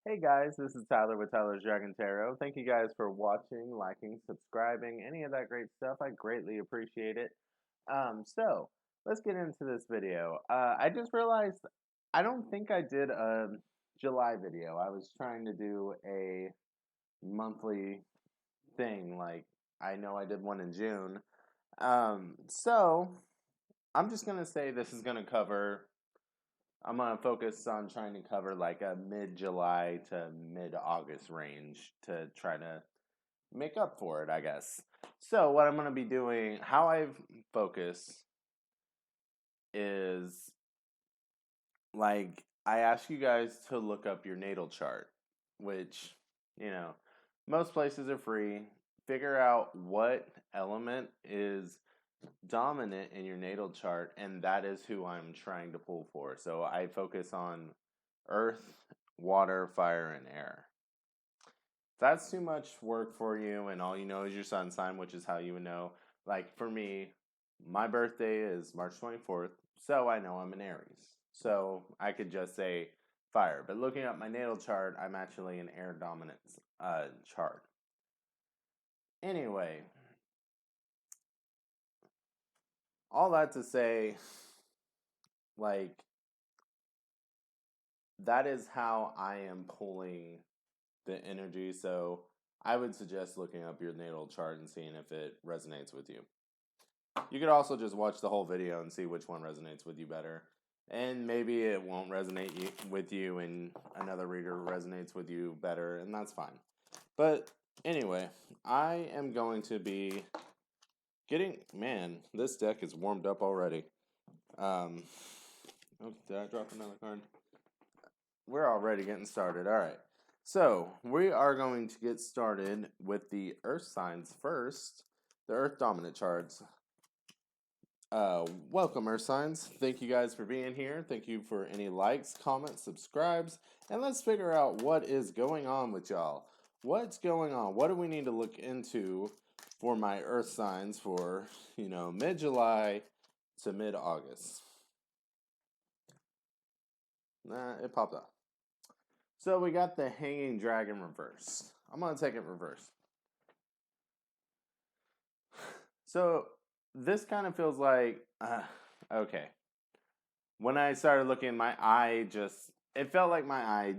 Hey guys, this is Tyler with Tyler's Dragon Tarot. Thank you guys for watching, liking, subscribing, any of that great stuff. I greatly appreciate it. So let's get into this video. I just realized I don't think I did a July video. I was trying to do a monthly thing, like I know I did one in June. So I'm just gonna say this is gonna cover I'm gonna focus on trying to cover like a mid-July to mid-August range to try to make up for it, I guess. So what I'm gonna be doing, how I focus is like I ask you guys to look up your natal chart, which, you know, most places are free. Figure out what element is dominant in your natal chart, and that is who I'm trying to pull for. So I focus on earth, water, fire, and air. If that's too much work for you and all you know is your sun sign, which is how you would know, like for me, my birthday is March 24th, so I know I'm an Aries. So I could just say fire. But looking at my natal chart, I'm actually an air dominance chart. Anyway, all that to say, like, that is how I am pulling the energy. So I would suggest looking up your natal chart and seeing if it resonates with you. You could also just watch the whole video and see which one resonates with you better. And maybe it won't resonate with you and another reader resonates with you better, and that's fine. But anyway, I am going to be man, this deck is warmed up already. Oh, did I drop another card? We're already getting started. All right. So we are going to get started with the earth signs first, the earth dominant charts. Welcome, earth signs. Thank you guys for being here. Thank you for any likes, comments, subscribes, and let's figure out what is going on with y'all. What's going on? What do we need to look into for my earth signs for, mid-July to mid-August? Nah, it popped up. So we got the hanging dragon reverse. I'm going to take it reverse. So this kind of feels like, okay. When I started looking, my eye it felt like my eye,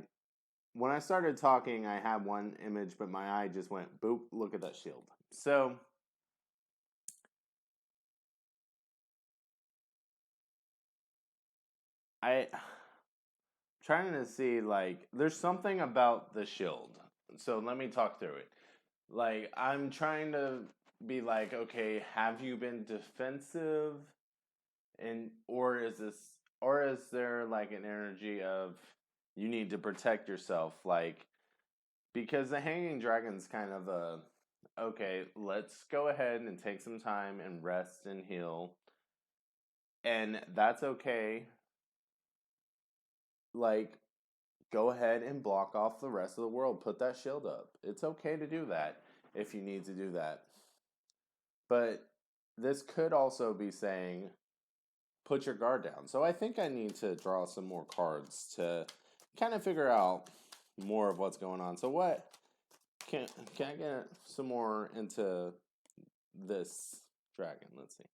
when I started talking, I had one image, but my eye just went, boop, look at that shield. So I'm trying to see, like, there's something about the shield. So let me talk through it. Like, I'm trying to be like, okay, have you been defensive? And or is there like an energy of you need to protect yourself, like, because the hanging dragon's kind of a, okay, let's go ahead and take some time and rest and heal, and that's okay. Like, go ahead and block off the rest of the world, put that shield up. It's okay to do that if you need to do that. But this could also be saying put your guard down. So I think I need to draw some more cards to kind of figure out more of what's going on. So what can I get some more into this dragon? Let's see.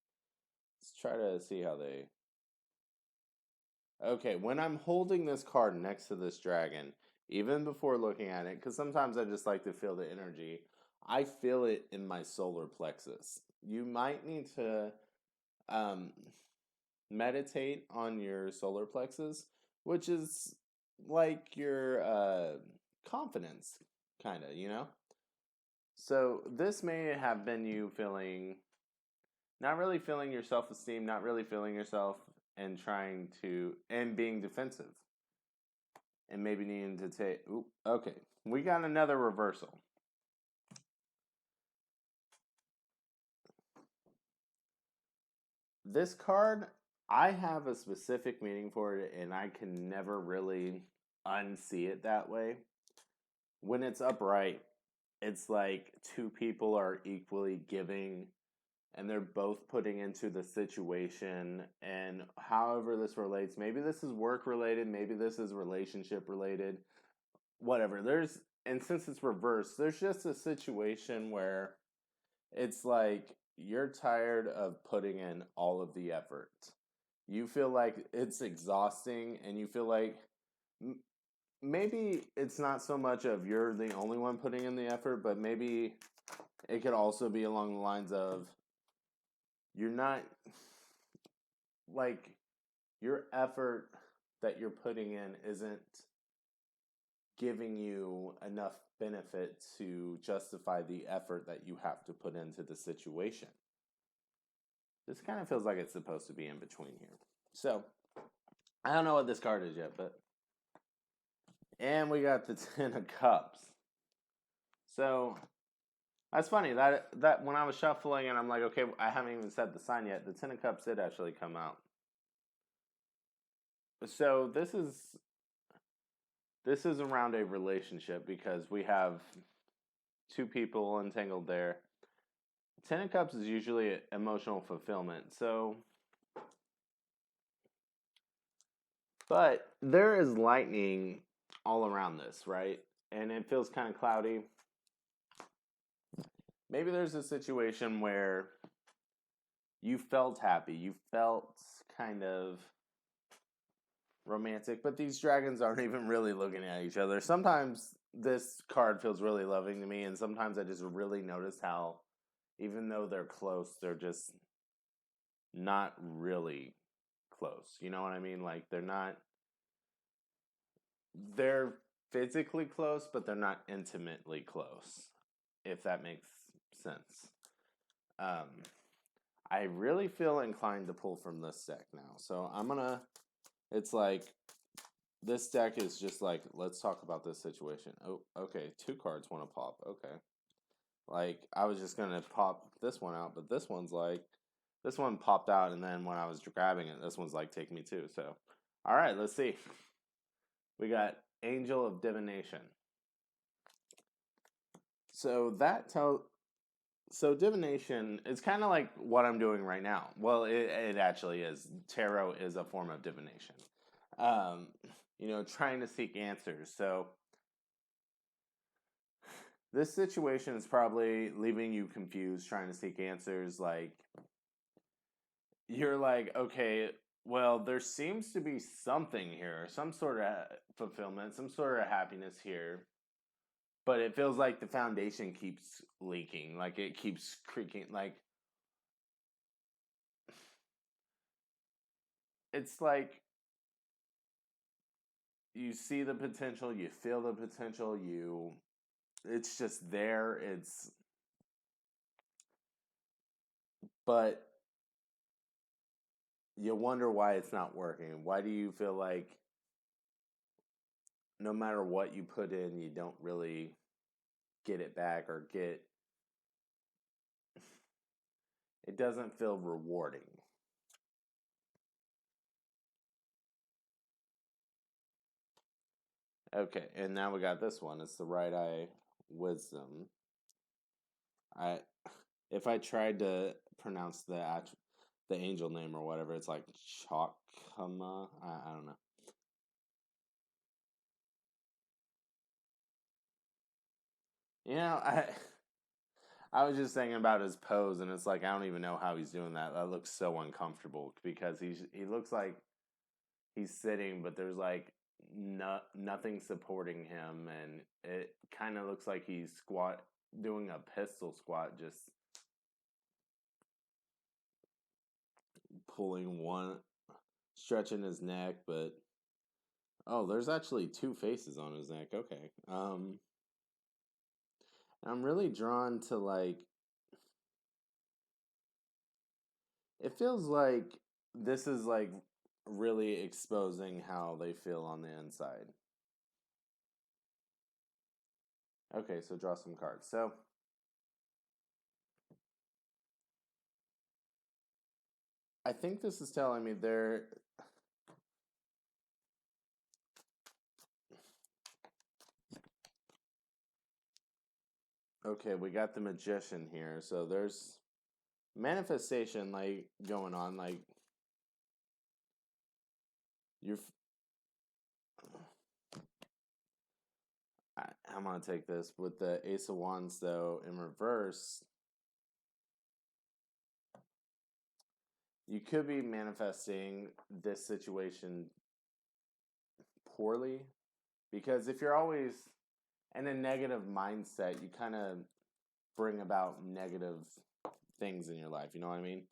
Let's try to see how they. Okay, when I'm holding this card next to this dragon, even before looking at it, because sometimes I just like to feel the energy, I feel it in my solar plexus. You might need to um, meditate on your solar plexus, which is like your confidence, kind of, you know? So this may have been you feeling, not really feeling your self esteem, not really feeling yourself, and and being defensive. And maybe needing to take, okay, we got another reversal. This card, I have a specific meaning for it, and I can never really unsee it that way. When it's upright, it's like two people are equally giving and they're both putting into the situation. And however this relates, maybe this is work related, maybe this is relationship related, whatever. And since it's reversed, there's just a situation where it's like you're tired of putting in all of the effort. You feel like it's exhausting, and you feel like maybe it's not so much of you're the only one putting in the effort, but maybe it could also be along the lines of you're not, like, your effort that you're putting in isn't giving you enough benefit to justify the effort that you have to put into the situation. This kind of feels like it's supposed to be in between here. So, I don't know what this card is yet, but... And we got the Ten of Cups. So, that's funny. That when I was shuffling and I'm like, okay, I haven't even said the sign yet. The Ten of Cups did actually come out. So, this is around a relationship because we have two people entangled there. Ten of Cups is usually emotional fulfillment. So, but there is lightning all around this, right? And it feels kind of cloudy. Maybe there's a situation where you felt happy, you felt kind of romantic, but these dragons aren't even really looking at each other. Sometimes this card feels really loving to me, and sometimes I just really notice how, even though they're close, they're just not really close. You know what I mean? Like, they're physically close, but they're not intimately close, if that makes sense. I really feel inclined to pull from this deck now. So it's like, this deck is just like, let's talk about this situation. Oh, okay, 2 cards want to pop. Okay. Like, I was just going to pop this one out, but this one popped out, and then when I was grabbing it, this one's like, take me too. So, all right, let's see. We got Angel of Divination. So divination is kind of like what I'm doing right now. Well, it actually is. Tarot is a form of divination. Trying to seek answers. So this situation is probably leaving you confused, trying to seek answers. Like, you're like, okay, well, there seems to be something here, some sort of fulfillment, some sort of happiness here. But it feels like the foundation keeps leaking, like it keeps creaking, like it's like you see the potential, you feel the potential, it's just there, but you wonder why it's not working. Why do you feel like no matter what you put in, you don't really get it back, or it doesn't feel rewarding? Okay, and now we got this one. It's the right eye wisdom. If I tried to pronounce the angel name or whatever, it's like Chakma. I don't know. I was just thinking about his pose, and it's like, I don't even know how he's doing that. That looks so uncomfortable because he looks like he's sitting, but there's like nothing supporting him, and it kind of looks like he's doing a pistol squat, just pulling one, stretching his neck, but oh, there's actually 2 faces on his neck. Okay. I'm really drawn to, like, it feels like this is like really exposing how they feel on the inside. Okay, so draw some cards. So I think this is telling me okay, we got the Magician here. So there's manifestation, like, going on, like you're I'm going to take this with the Ace of Wands, though, in reverse. You could be manifesting this situation poorly, because if you're always in a negative mindset, you kind of bring about negative things in your life. You know what I mean?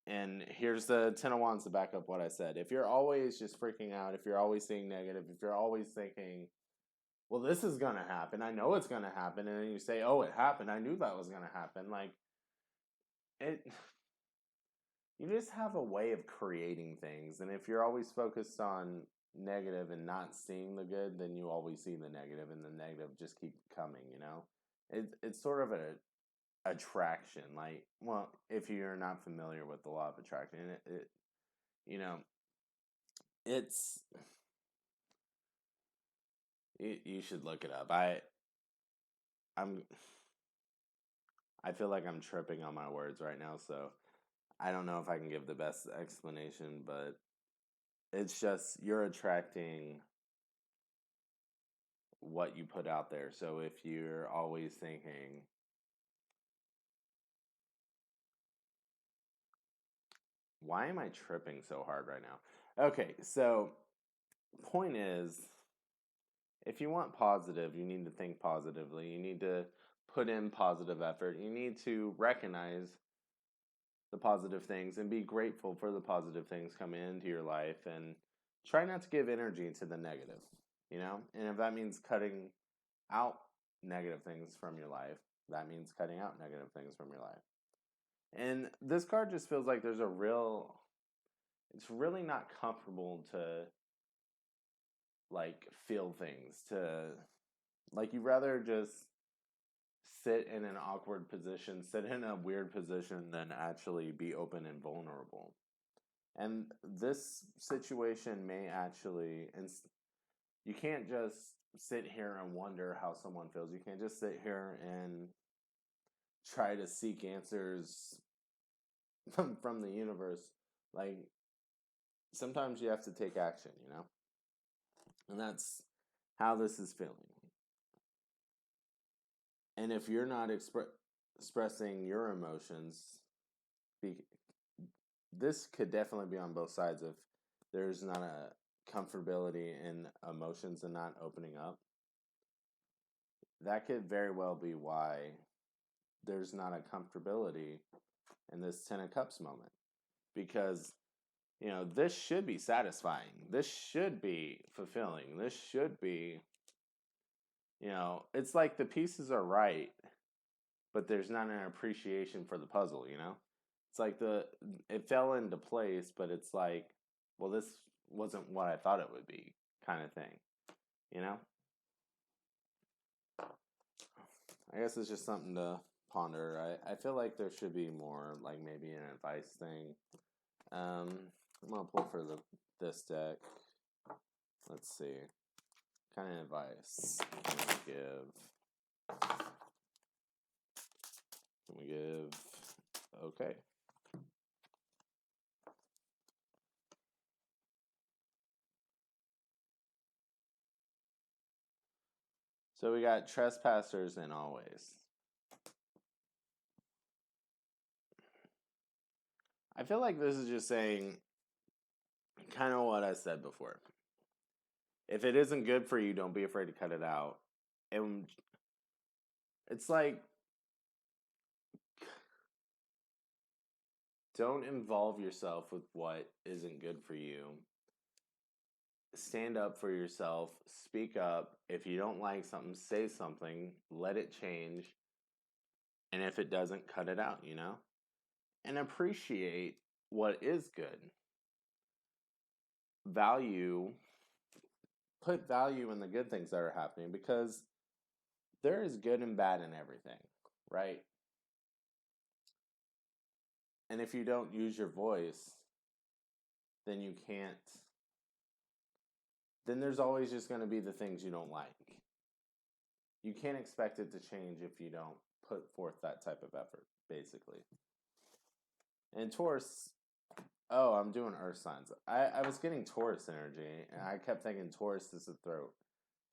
And here's the Ten of Wands to back up what I said. If you're always just freaking out, if you're always seeing negative, if you're always thinking, well, this is going to happen, I know it's going to happen, and then you say, oh, it happened, I knew that was going to happen, like, it, you just have a way of creating things. And if you're always focused on negative and not seeing the good, then you always see the negative, and the negative just keep coming, you know? It's sort of a attraction, like, well, if you're not familiar with the law of attraction, you know, it's, you should look it up. I'm I feel like I'm tripping on my words right now, so I don't know if I can give the best explanation, but it's just you're attracting what you put out there. So if you're always thinking, why am I tripping so hard right now? Okay, so point is, if you want positive, you need to think positively. You need to put in positive effort. You need to recognize the positive things and be grateful for the positive things coming into your life, and try not to give energy to the negative, you know? And if that means cutting out negative things from your life, that means cutting out negative things from your life. And this card just feels like it's really not comfortable to like feel things, to like, you'd rather just sit in an awkward position, sit in a weird position, than actually be open and vulnerable. And this situation may actually, and you can't just sit here and wonder how someone feels. You can't just sit here and try to seek answers from the universe. Like, sometimes you have to take action, you know? And that's how this is feeling. And if you're not expressing your emotions, this could definitely be on both sides. If there's not a comfortability in emotions and not opening up, that could very well be why there's not a comfortability in this Ten of Cups moment. Because, you know, this should be satisfying. This should be fulfilling. This should be, you know, it's like the pieces are right, but there's not an appreciation for the puzzle, you know? It's like it fell into place, but it's like, well, this wasn't what I thought it would be, kind of thing, you know? I guess it's just something to ponder. I feel like there should be more, like maybe an advice thing. I'm gonna pull for this deck. Let's see. What kind of advice can we give? Can we give? Okay. So we got trespassers and always. I feel like this is just saying kind of what I said before. If it isn't good for you, don't be afraid to cut it out. And it's like, don't involve yourself with what isn't good for you. Stand up for yourself. Speak up. If you don't like something, say something. Let it change. And if it doesn't, cut it out, you know? And appreciate what is good. Put value in the good things that are happening, because there is good and bad in everything, right? And if you don't use your voice, then you can't, then there's always just going to be the things you don't like. You can't expect it to change if you don't put forth that type of effort, basically. And Taurus, oh, I'm doing earth signs. I was getting Taurus energy, and I kept thinking Taurus is the throat.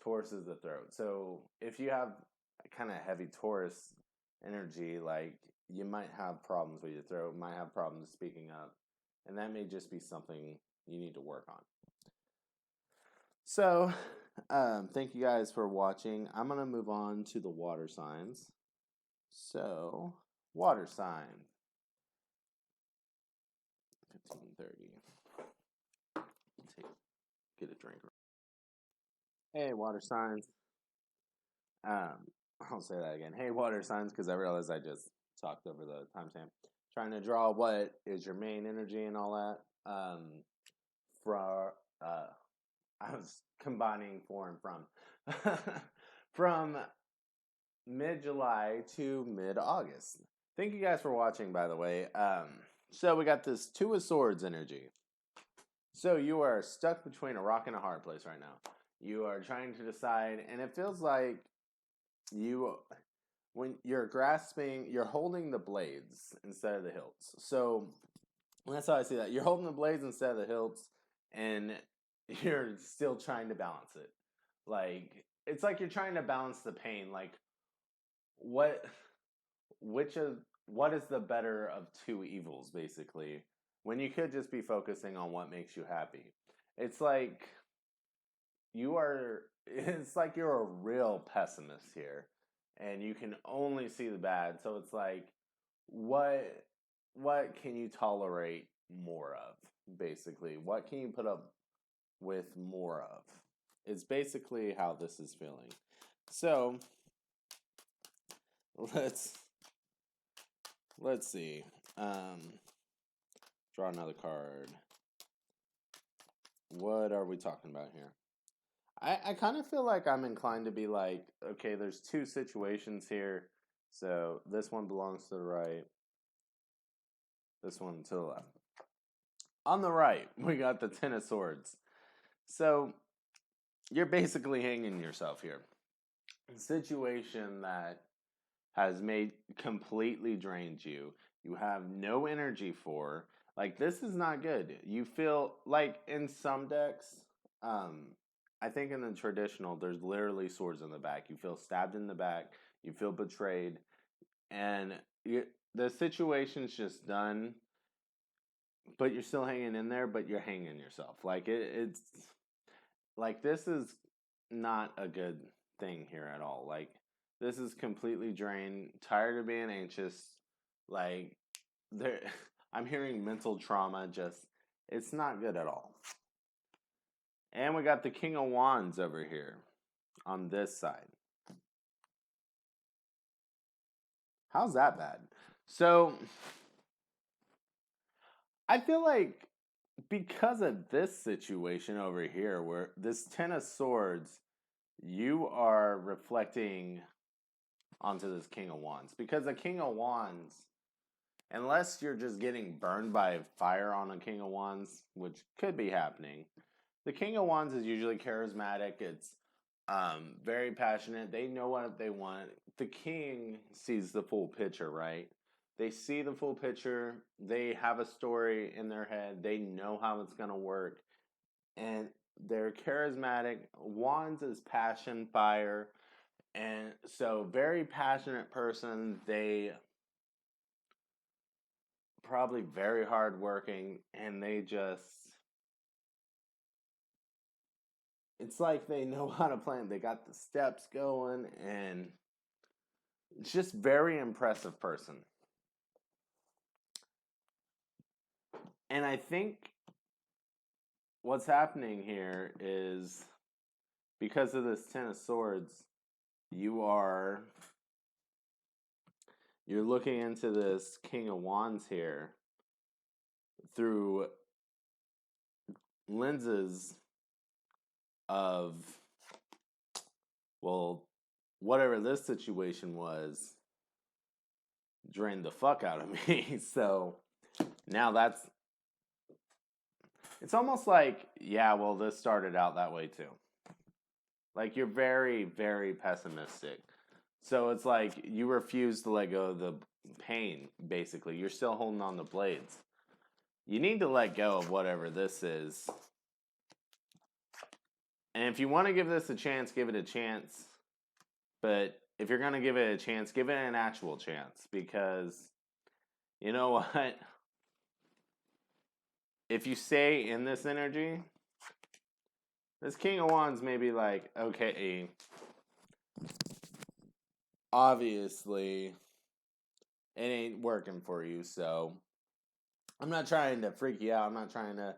Taurus is the throat. So if you have kind of heavy Taurus energy, like you might have problems with your throat, might have problems speaking up, and that may just be something you need to work on. So, thank you guys for watching. I'm going to move on to the water signs. So, water sign. 15:30. Get a drink. Hey, water signs. I'll say that again. Hey, water signs, because I realized I just talked over the timestamp. Trying to draw what is your main energy and all that. I was combining for and from. From mid-July to mid-August. Thank you guys for watching, by the way. So we got this Two of Swords energy. So you are stuck between a rock and a hard place right now. You are trying to decide, and it feels like when you're grasping, you're holding the blades instead of the hilts. So that's how I see that. You're holding the blades instead of the hilts, and you're still trying to balance it. Like, it's like you're trying to balance the pain. Like, what is the better of two evils, basically, when you could just be focusing on what makes you happy? It's like it's like you're a real pessimist here, and you can only see the bad. So it's like, what can you tolerate more of, basically? What can you put up with more of? It's basically how this is feeling. So let's see. Draw another card. What are we talking about here? I kind of feel like I'm inclined to be like, okay, there's two situations here. So this one belongs to the right. This one to the left. On the right, we got the Ten of Swords. So you're basically hanging yourself here. A situation that has completely drained you. You have no energy for. Like, this is not good. You feel like in some decks, I think in the traditional, there's literally swords in the back. You feel stabbed in the back. You feel betrayed. And the situation's just done. But you're still hanging in there, but you're hanging yourself. Like, it's like, this is not a good thing here at all. Like, this is completely drained, tired of being anxious. Like, I'm hearing mental trauma. It's not good at all. And we got the King of Wands over here on this side. How's that bad? So, I feel like because of this situation over here, where this Ten of Swords, you are reflecting onto this King of Wands. Because the King of Wands, unless you're just getting burned by fire on a King of Wands, which could be happening, the King of Wands is usually charismatic. It's very passionate. They know what they want. The king sees the full picture, right? They see the full picture. They have a story in their head. They know how it's going to work. And they're charismatic. Wands is passion, fire. And so, very passionate person. They probably very hardworking, and they just, it's like they know how to plan. They got the steps going, and it's just very impressive person. And I think what's happening here is, because of this Ten of Swords, you're looking into this King of Wands here through lenses of, well, whatever this situation was drained the fuck out of me. So now it's almost like, yeah, well, this started out that way too. Like, you're very, very pessimistic. So it's like you refuse to let go of the pain, basically. You're still holding on the blades. You need to let go of whatever this is And if you want to give this a chance, give it a chance. But if you're going to give it a chance, give it an actual chance. Because, you know what? If you stay in this energy, this King of Wands may be like, okay, obviously, it ain't working for you. So, I'm not trying to freak you out. I'm not trying to.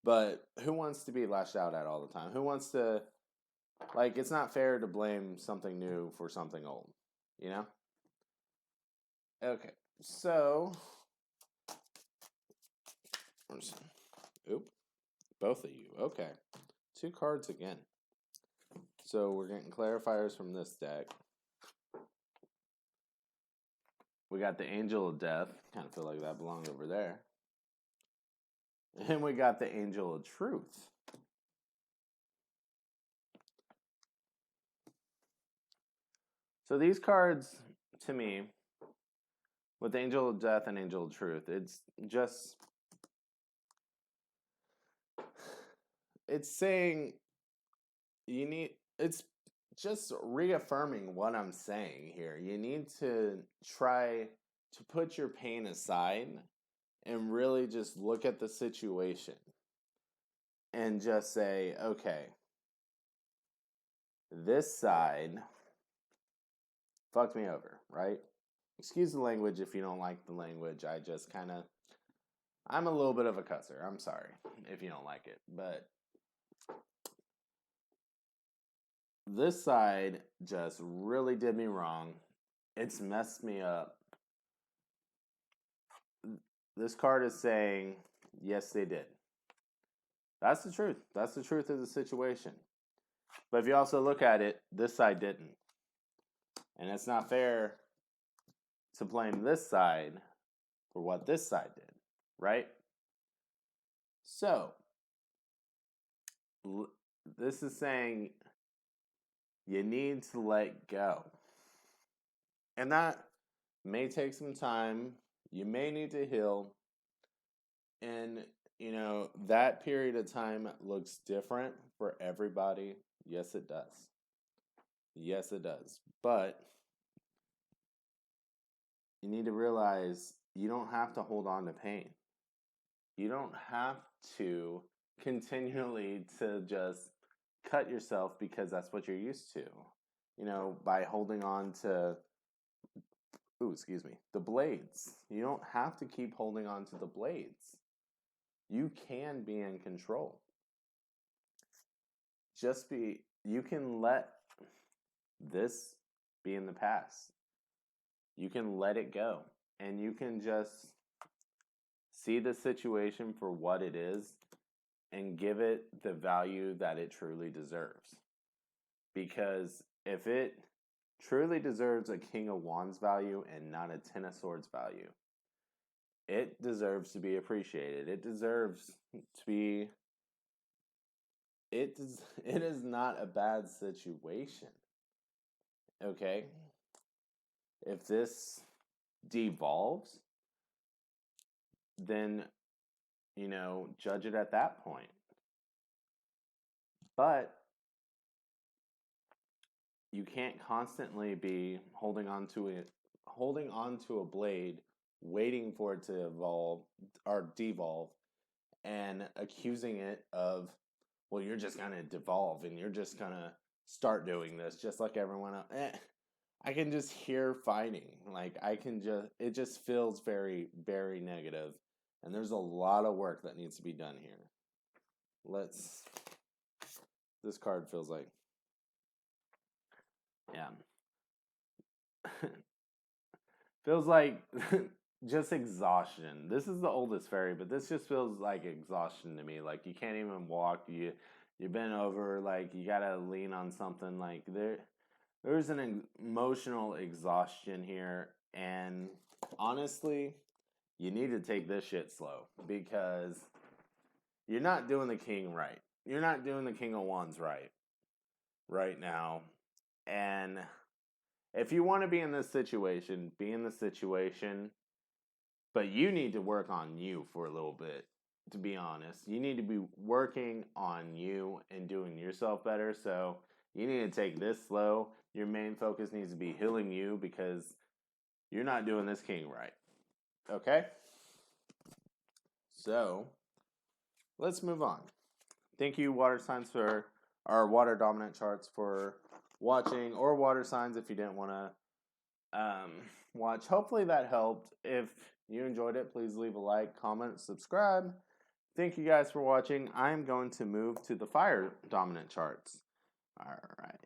But who wants to be lashed out at all the time? Who wants to. Like, it's not fair to blame something new for something old. You know? Okay. So. Oop. Both of you. Okay. 2 cards again. So we're getting clarifiers from this deck. We got the Angel of Death. Kind of feel like that belonged over there. And we got the Angel of Truth. So these cards, to me, with Angel of Death and Angel of Truth, it's just... It's saying you need... It's just reaffirming what I'm saying here. You need to try to put your pain aside and really just look at the situation and just say, okay, this side fucked me over, right? Excuse the language if you don't like the language. I'm a little bit of a cusser. I'm sorry if you don't like it. But this side just really did me wrong. It's messed me up. This card is saying, yes, they did. That's the truth. That's the truth of the situation. But if you also look at it, this side didn't. And it's not fair to blame this side for what this side did, right? So, this is saying you need to let go. And that may take some time. You may need to heal. And, that period of time looks different for everybody. Yes, it does. Yes, it does. But you need to realize you don't have to hold on to pain. You don't have to continually to just cut yourself because that's what you're used to. By holding on to the blades. You don't have to keep holding on to the blades. You can be in control. You can let this be in the past. You can let it go. And you can just see the situation for what it is and give it the value that it truly deserves. Because if it truly deserves a King of Wands value and not a Ten of Swords value, it deserves to be appreciated. It deserves to be... It is not a bad situation. Okay? If this devolves, then, judge it at that point. But you can't constantly be holding on to a blade, waiting for it to evolve or devolve, and accusing it of, well, you're just gonna devolve and you're just gonna start doing this just like everyone else. I can just hear fighting. It just feels very, very negative. And there's a lot of work that needs to be done here. This card feels like, yeah. Feels like just exhaustion. This is the oldest fairy, but this just feels like exhaustion to me. Like you can't even walk. You've been over. Like you gotta lean on something. Like there's an emotional exhaustion here, and honestly, you need to take this shit slow because you're not doing the king right. You're not doing the King of Wands right now, and if you want to be in this situation, be in the situation, but you need to work on you for a little bit. to be honest. You need to be working on you and doing yourself better. So you need to take this slow. Your main focus needs to be healing you because you're not doing this king right. Okay? So let's move on. Thank you, water signs, for our water dominant charts for watching, or water signs if you didn't want to watch. Hopefully that helped. If you enjoyed it, please leave a like, comment, subscribe. Thank you guys for watching. I'm going to move to the fire dominant charts. All right.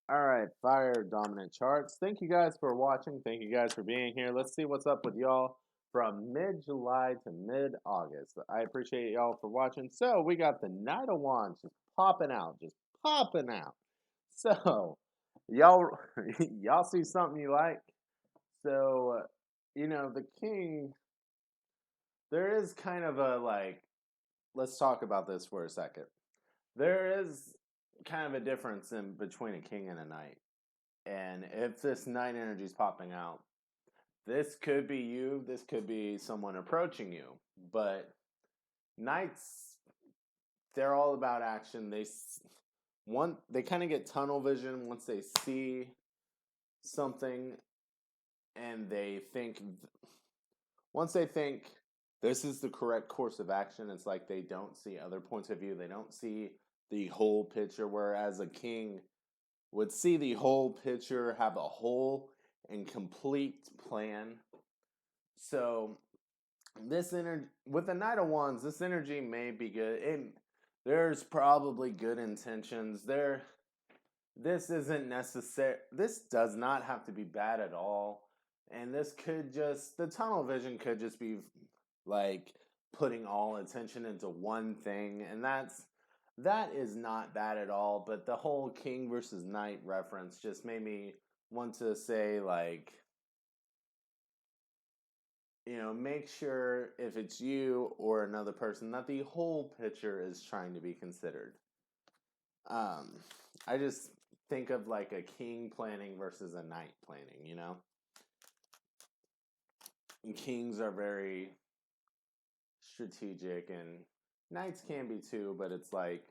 All right, fire dominant charts. Thank you guys for watching. Thank you guys for being here. Let's see what's up with y'all from mid-July to mid-August. I appreciate y'all for watching. So we got the Knight of Wands just popping out, just popping out. So y'all, y'all see something you like? So the King. There is kind of a like. Let's talk about this for a second. There is kind of a difference in between a king and a knight. And if this knight energy is popping out, this could be you, this could be someone approaching you. But knights, they're all about action. They kind of get tunnel vision once they see something, and once they think this is the correct course of action, it's like they don't see other points of view. They don't see the whole picture, whereas a king would see the whole picture, have a whole and complete plan. So this energy with the Knight of Wands, this energy may be good. There's probably good intentions. This isn't necessary. This does not have to be bad at all. And the tunnel vision could just be like putting all attention into one thing, and that is not bad at all. But the whole king versus knight reference just made me want to say, like, make sure if it's you or another person that the whole picture is trying to be considered. I just think of like a king planning versus a knight planning. And kings are very strategic, and knights can be too, but it's like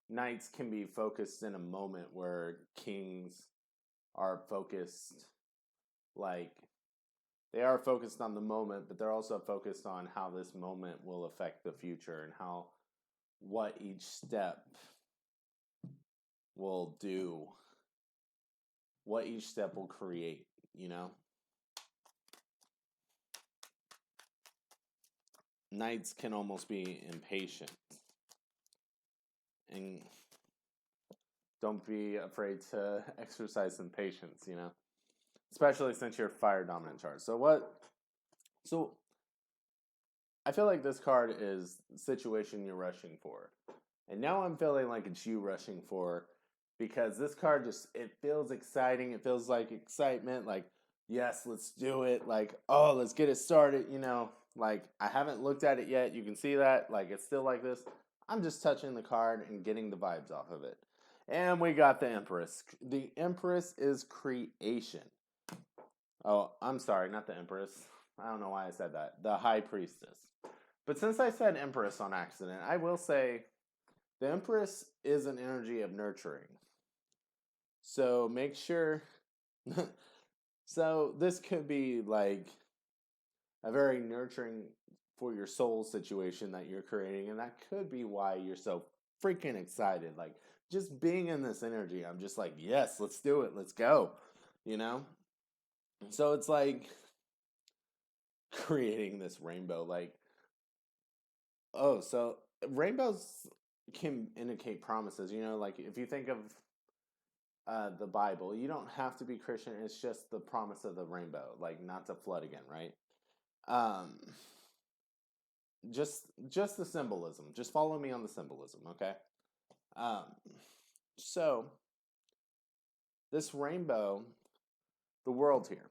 knights can be focused in a moment where kings are focused, like, they are focused on the moment, but they're also focused on how this moment will affect the future and what each step will do, what each step will create. Knights can almost be impatient. And don't be afraid to exercise some patience. Especially since you're fire dominant chart. So I feel like this card is the situation you're rushing for. And now I'm feeling like it's you rushing for, because this card it feels exciting. It feels like excitement, like, yes, let's do it. Like, oh, let's get it started. Like, I haven't looked at it yet. You can see that. Like, it's still like this. I'm just touching the card and getting the vibes off of it. And we got the Empress. The Empress is creation. Oh, I'm sorry, not the Empress. I don't know why I said that. The High Priestess. But since I said Empress on accident, I will say the Empress is an energy of nurturing. So make sure. So this could be like a very nurturing for your soul situation that you're creating. And that could be why you're so freaking excited. Like, just being in this energy, I'm just like, yes, let's do it. Let's go. So it's like creating this rainbow. Like, oh, so rainbows can indicate promises. Like, if you think of the Bible, you don't have to be Christian. It's just the promise of the rainbow, like not to flood again, right? Um, just the symbolism. Just follow me on the symbolism, okay? Um, so this rainbow, the world here.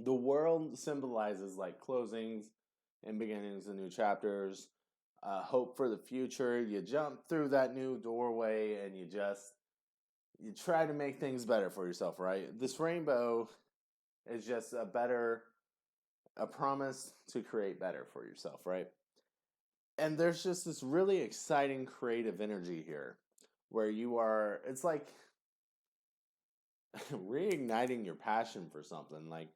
The world symbolizes like closings and beginnings of new chapters, hope for the future. You jump through that new doorway and you try to make things better for yourself, right? This rainbow is just a better a promise to create better for yourself, right? And there's just this really exciting creative energy here where you are, it's like reigniting your passion for something. Like,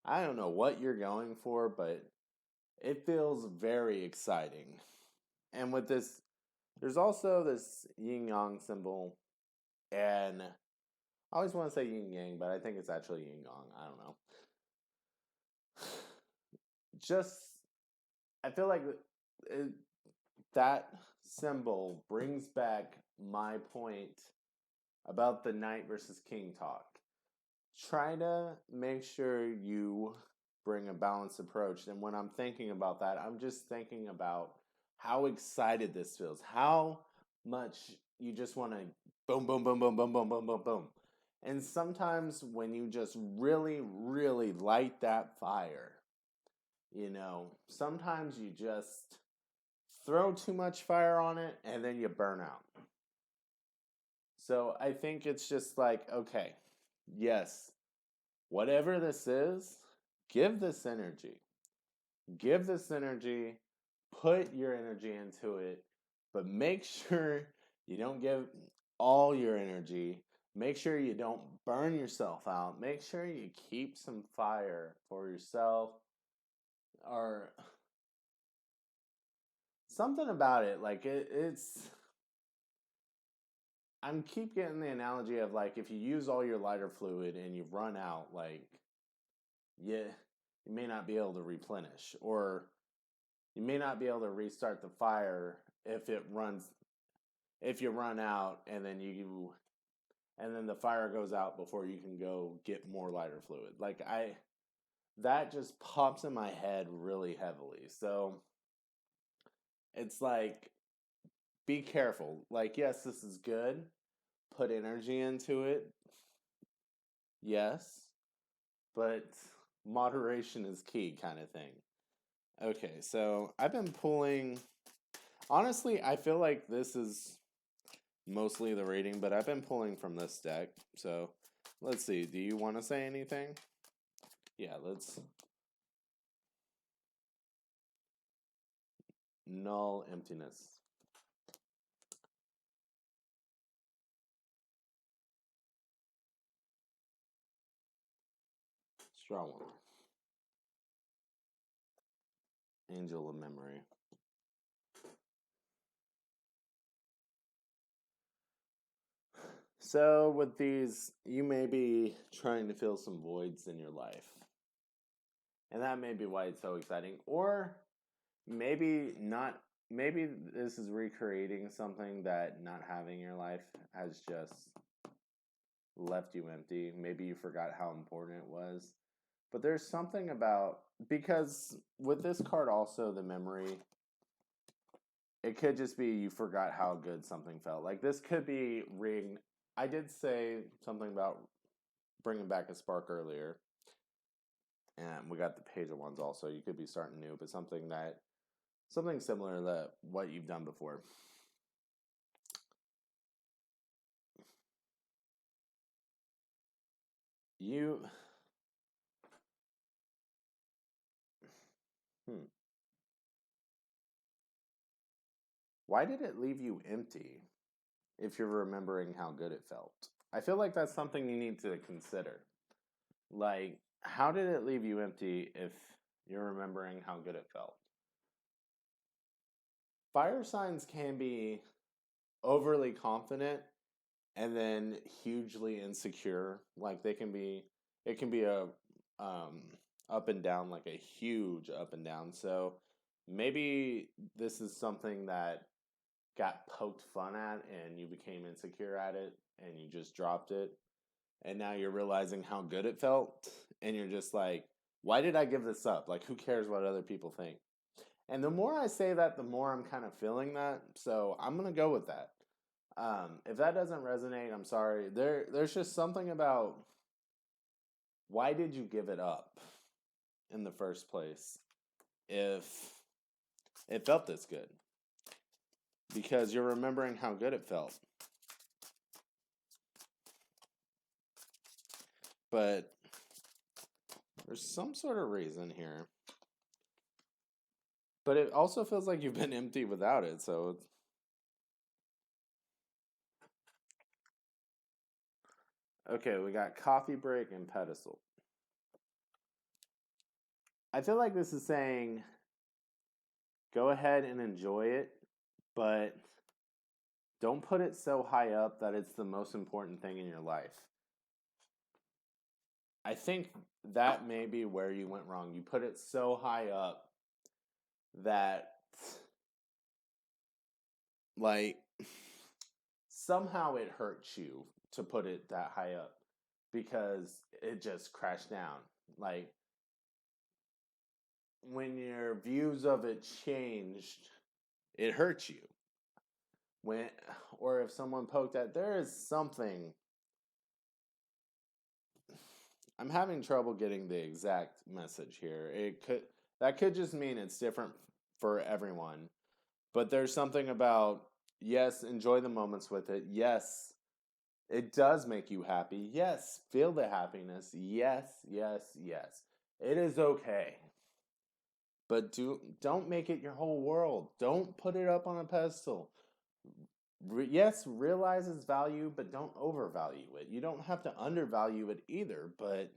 I don't know what you're going for, but it feels very exciting. And with this, there's also this yin yang symbol, and I always want to say yin yang, but I think it's actually yin yang. I don't know. Just, I feel like it, that symbol brings back my point about the knight versus king talk. Try to make sure you bring a balanced approach. And when I'm thinking about that, I'm just thinking about how excited this feels, how much you just want to boom, boom, boom, boom, boom, boom, boom, boom, boom. And sometimes when you just really, really light that fire, sometimes you just throw too much fire on it and then you burn out. So I think it's just like, okay, yes, whatever this is, give this energy. Give this energy, put your energy into it, but make sure you don't give all your energy. Make sure you don't burn yourself out. Make sure you keep some fire for yourself or something about it. Like it's I'm keep getting the analogy of like if you use all your lighter fluid and you run out, like you may not be able to replenish, or you may not be able to restart the fire if you run out and then the fire goes out before you can go get more lighter fluid. That just pops in my head really heavily. So it's like, be careful. Like, yes, this is good. Put energy into it. Yes. But moderation is key, kind of thing. Okay, so I've been pulling. Honestly, I feel like this is mostly the reading, but I've been pulling from this deck. So let's see. Do you want to say anything? Yeah, let's. Null emptiness. Strong one. Angel of memory. So with these, you may be trying to fill some voids in your life. And that may be why it's so exciting. Or maybe not. Maybe this is recreating something that not having your life has just left you empty. Maybe you forgot how important it was. But there's something about, because with this card also, the memory, it could just be you forgot how good something felt. Like this could be I did say something about bringing back a spark earlier. And we got the page of wands also. You could be starting new, but something similar to what you've done before. Why did it leave you empty if you're remembering how good it felt? I feel like that's something you need to consider. Like, how did it leave you empty if you're remembering how good it felt? Fire signs can be overly confident and then hugely insecure. Like it can be a up and down, like a huge up and down. So maybe this is something that got poked fun at and you became insecure at it and you just dropped it. And now you're realizing how good it felt. And you're just like, why did I give this up? Like, who cares what other people think? And the more I say that, the more I'm kind of feeling that. So I'm going to go with that. If that doesn't resonate, I'm sorry. There's just something about, why did you give it up in the first place if it felt this good? Because you're remembering how good it felt. But there's some sort of reason here. But it also feels like you've been empty without it. So, okay, we got coffee break and pedestal. I feel like this is saying go ahead and enjoy it, but don't put it so high up that it's the most important thing in your life. I think that may be where you went wrong. You put it so high up that, like, somehow it hurts you to put it that high up because it just crashed down. Like, when your views of it changed, it hurts you. When, or if someone poked at, there is something. I'm having trouble getting the exact message here. That could just mean it's different for everyone. But there's something about, yes, enjoy the moments with it. Yes, it does make you happy. Yes, feel the happiness. Yes, yes, yes. It is okay. But don't make it your whole world. Don't put it up on a pedestal. Yes, realize its value, but don't overvalue it. You don't have to undervalue it either, but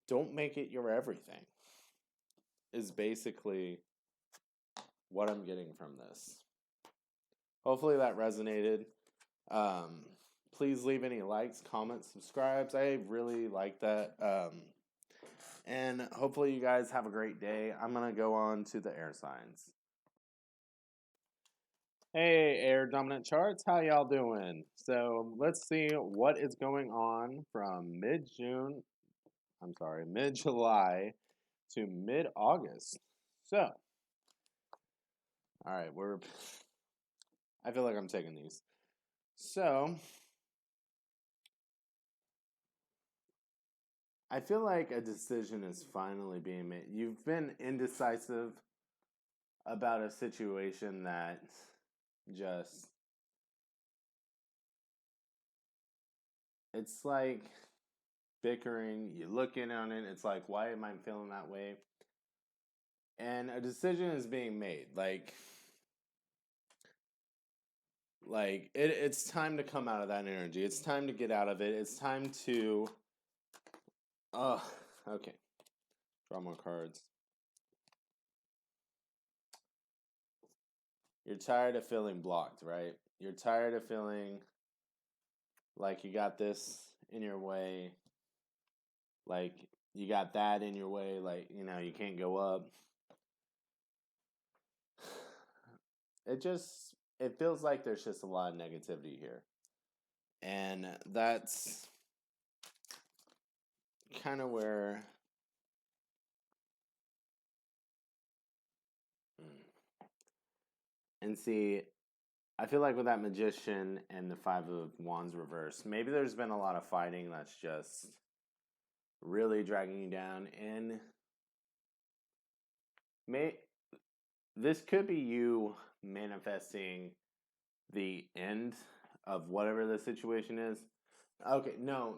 don't make it your everything. Is basically what I'm getting from this. Hopefully that resonated. Um, please leave any likes, comments, subscribes. I really like that. And hopefully you guys have a great day. I'm going to go on to the air signs. Hey, air dominant charts, how y'all doing? So let's see what is going on from mid-July to mid-August. So, all right, I feel like I'm taking these. So, I feel like a decision is finally being made. You've been indecisive about a situation that just, it's like bickering. You look in on it, it's like, why am I feeling that way? And a decision is being made. It's time to come out of that energy. It's time to get out of it. It's time to, okay. Draw more cards. You're tired of feeling blocked, right? You're tired of feeling like you got this in your way, like you got that in your way, like, you can't go up. It feels like there's just a lot of negativity here. And that's kind of where and see, I feel like with that magician and the 5 of Wands reverse, maybe there's been a lot of fighting that's just really dragging you down. And this could be you manifesting the end of whatever the situation is. Okay, no.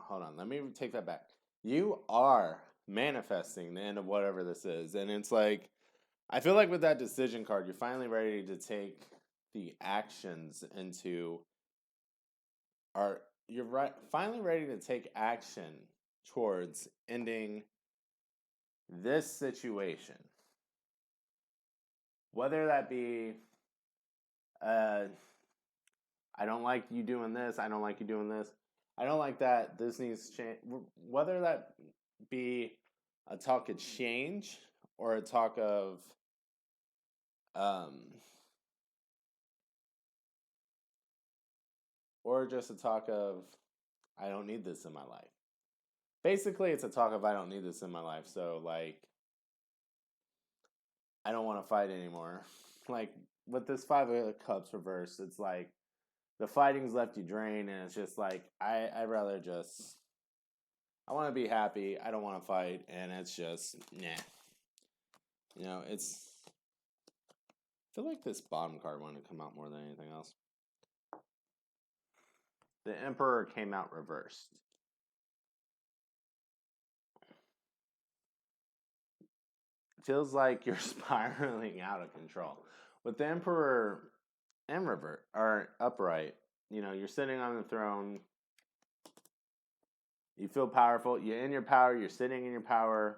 Hold on. Let me take that back. You are manifesting the end of whatever this is. And it's like, I feel like with that decision card, you're finally ready to take the actions finally ready to take action towards ending this situation. Whether that be, I don't like you doing this, I don't like you doing this, I don't like that, this needs to change. Whether that be a talk of change or a talk of, or just a talk of, I don't need this in my life. Basically, it's a talk of, I don't need this in my life. So, like, I don't want to fight anymore. Like, with this 5 of Cups reversed, it's like, the fighting's left you drained, and it's just like, I'd rather just, I want to be happy. I don't want to fight, and it's just, nah. I feel like this bottom card wanted to come out more than anything else. The Emperor came out reversed. feels like you're spiraling out of control. With the Emperor and revert or upright, you're sitting on the throne. You feel powerful. You're in your power. You're sitting in your power.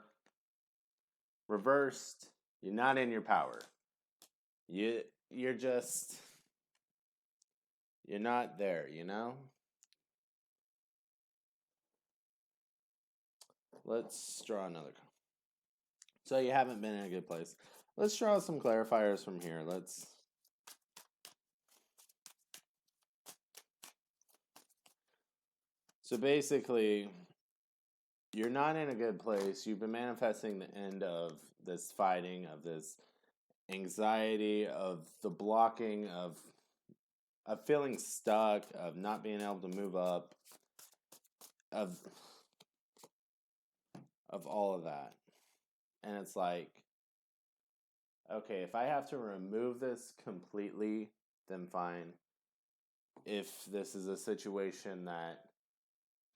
Reversed, you're not in your power. You're just you're not there. Let's draw another. So you haven't been in a good place. Let's draw some clarifiers from here. So basically, you're not in a good place. You've been manifesting the end of this fighting, of this anxiety, of the blocking, of feeling stuck, of not being able to move up, of all of that. And it's like, okay, if I have to remove this completely, then fine. If this is a situation that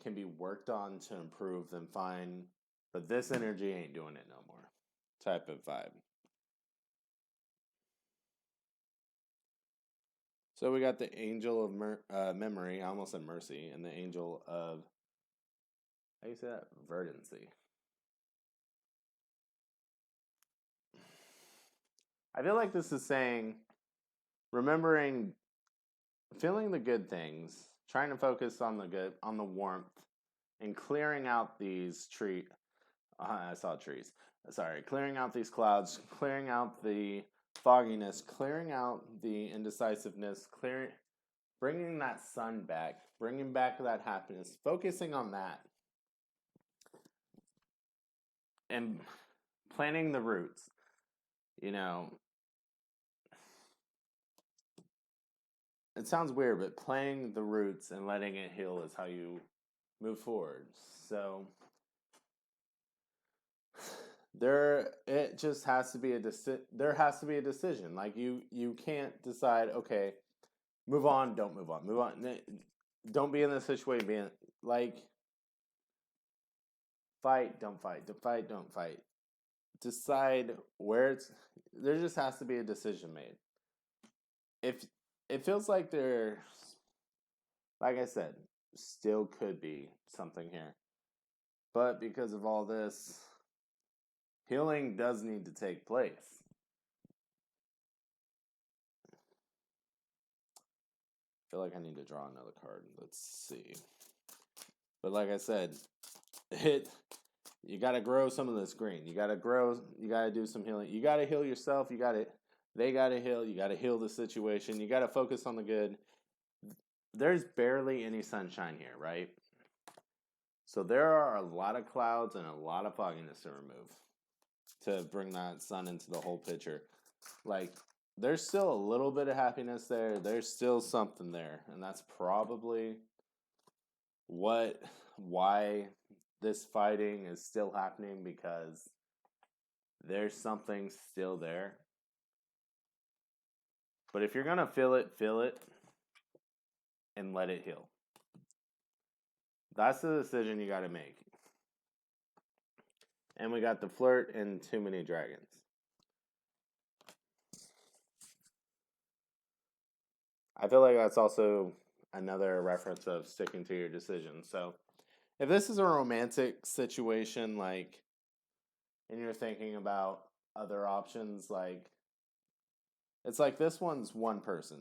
can be worked on to improve, then fine. But this energy ain't doing it no more. Type of vibe. So we got the angel of memory, I almost said mercy, and the angel of, how do you say that? Verdancy. I feel like this is saying, remembering, feeling the good things, trying to focus on the good, on the warmth, and clearing out these trees. I saw trees. Sorry, clearing out these clouds, clearing out the fogginess, clearing out the indecisiveness, bringing that sun back, bringing back that happiness, focusing on that, and planting the roots. It sounds weird, but planting the roots and letting it heal is how you move forward. So it just has to be there has to be a decision. Like you can't decide, okay, move on, don't move on. Move on. Don't be in this situation being like fight, don't fight. Fight, don't fight. Decide there just has to be a decision made. If it feels like there's, like I said, still could be something here. But because of all this, healing does need to take place. I feel like I need to draw another card. Let's see. But like I said, you got to grow some of this green. You got to do some healing. You got to heal yourself. They got to heal. You got to heal the situation. You got to focus on the good. There's barely any sunshine here, right? So there are a lot of clouds and a lot of fogginess to remove to bring that sun into the whole picture. Like, there's still a little bit of happiness there. There's still something there. And that's probably why this fighting is still happening, because there's something still there. But if you're going to feel it and let it heal. That's the decision you got to make. And we got the flirt and too many dragons. I feel like that's also another reference of sticking to your decision. So if this is a romantic situation, like, and you're thinking about other options, like, it's like this one's one person.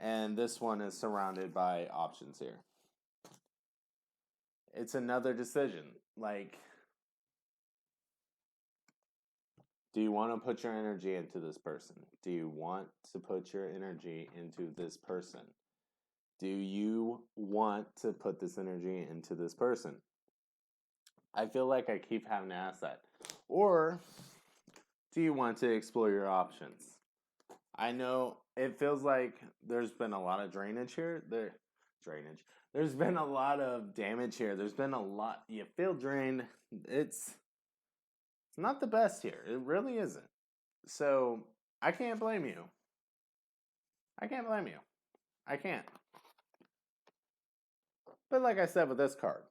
And this one is surrounded by options here. It's another decision. Like, do you want to put your energy into this person? Do you want to put your energy into this person? Do you want to put this energy into this person? I feel like I keep having to ask that. Or do you want to explore your options? I know it feels like there's been a lot of drainage here. There's been a lot of damage here. There's been a lot. You feel drained. It's not the best here. It really isn't. So I can't blame you. I can't. But like I said with this card,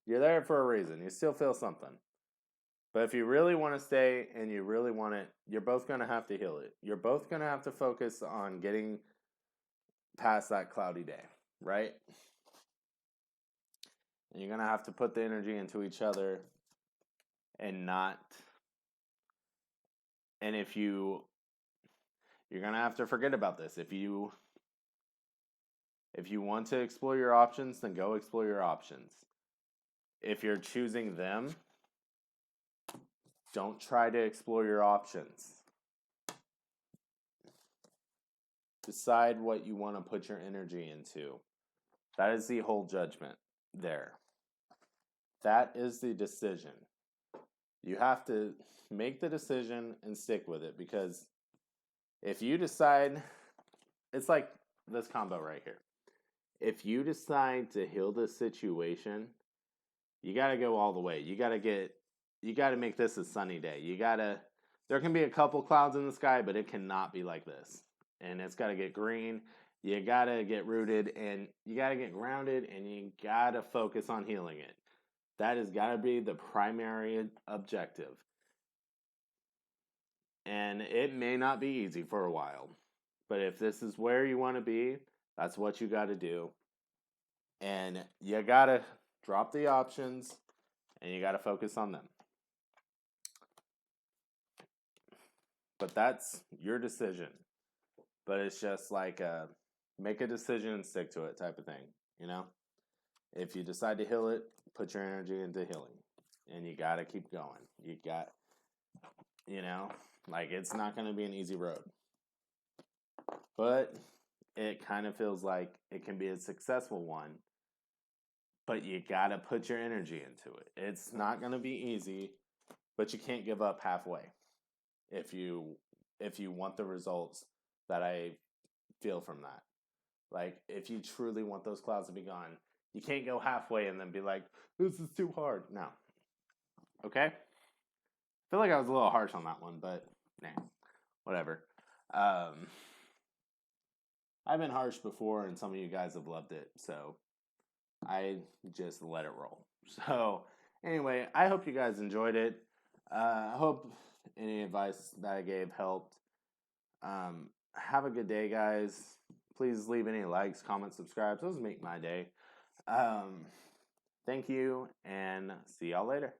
you're there for a reason. You still feel something. But if you really want to stay and you really want it, you're both going to have to heal it. You're both going to have to focus on getting past that cloudy day, right? And you're going to have to put the energy into each other and not. And if you're going to have to forget about this. If you want to explore your options, then go explore your options. If you're choosing them, don't try to explore your options. Decide what you want to put your energy into. That is the whole judgment there. That is the decision. You have to make the decision and stick with it, because if you decide, it's like this combo right here. If you decide to heal this situation, you got to go all the way. You got to make this a sunny day. There can be a couple clouds in the sky, but it cannot be like this. And it's got to get green. You got to get rooted, and you got to get grounded, and you got to focus on healing it. That has got to be the primary objective. And it may not be easy for a while, but if this is where you want to be, that's what you got to do. And you got to drop the options, and you got to focus on them. But that's your decision. But it's just like make a decision and stick to it type of thing, you know? If you decide to heal it, put your energy into healing. And you got to keep going. Like it's not going to be an easy road. But it kind of feels like it can be a successful one. But you got to put your energy into it. It's not going to be easy, but you can't give up halfway if you want the results that I feel from that. Like, if you truly want those clouds to be gone, you can't go halfway and then be like, this is too hard. No. Okay? I feel like I was a little harsh on that one, but whatever. I've been harsh before, and some of you guys have loved it, so I just let it roll. So, anyway, I hope you guys enjoyed it. I hope any advice that I gave helped. Have a good day, guys. Please leave any likes, comments, subscribe. Those make my day. Thank you, and see y'all later.